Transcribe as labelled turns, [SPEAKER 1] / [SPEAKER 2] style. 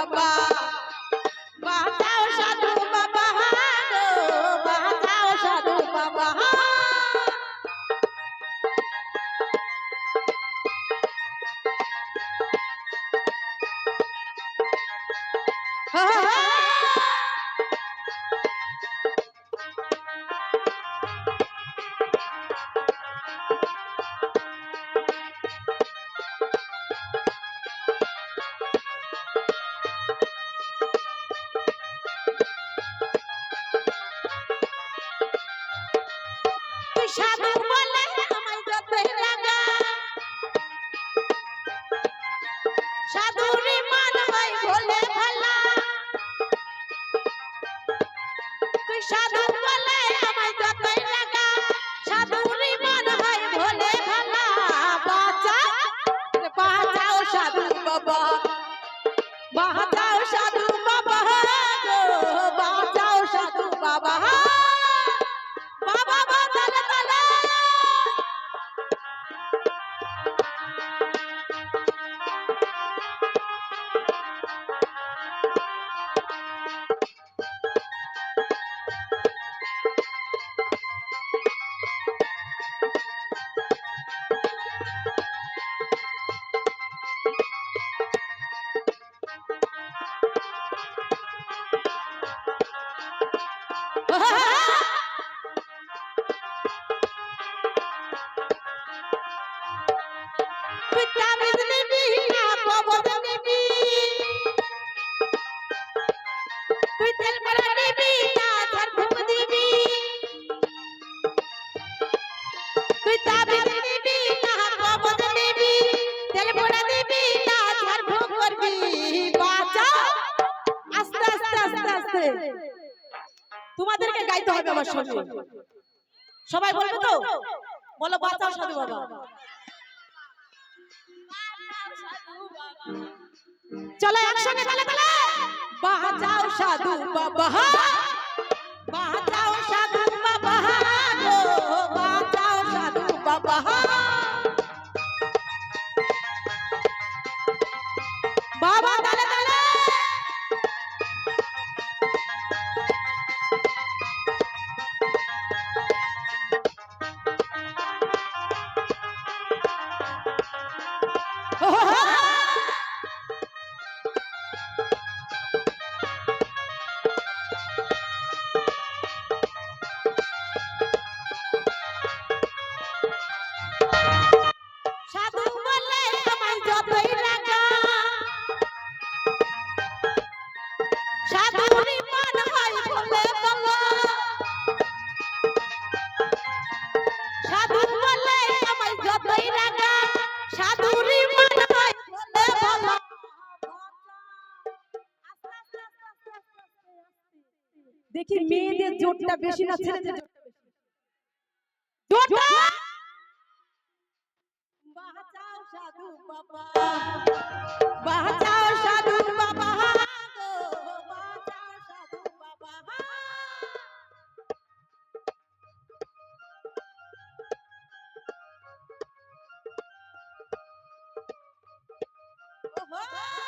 [SPEAKER 1] বাবা বাঁচাও সাধু বাবা গো বাঁচাও সাধু বাবা সাধু বলে আমায় যতই লাগা সাধুরি মান হয় ভোলে ভালা তুই সাধু বলে আমায় যতই লাগা সাধুরি মান হয় ভোলে ভালা বাঁচাও সাধু বাবা বাঁচাও সাধু বাবা গো বাঁচাও সাধু বাবা বাবা বাঁচালে তালে পিতা বিজলি না কবর নিবি তুই তেল পড়া নিবি না ঝাড় ফুঁক দিবি তুই তাবিজ নিবি না কবর নিবি তেল পড়া দিবি না ঝাড় ফুঁক করবি বাঁচাও আস্তে আস্তে আস্তে আস্তে তোমাদেরকে গাইতে হবে আমার সঙ্গে সবাই বলবে তো বলো বাঁচাও সাধু বাবা চলো একসঙ্গে তালে তালে বাঁচাও সাধু বাবা বাঁচাও সাধু বাবা গো বাঁচাও সাধু বাবা বাবা তালে তালে সাধু বলে আমায় যতই লাগা সাধুরি মান হয় ভোলে বাবা সাধু বলে আমায় যতই লাগা সাধুরি মান হয় ভোলে বাবা দেখি মেয়েদের জোরটা বেশি না ছেলেদের জোরটা বাঁচাও সাধু বাবা বাঁচাও সাধু বাবা গো বাঁচাও সাধু বাবা ওহো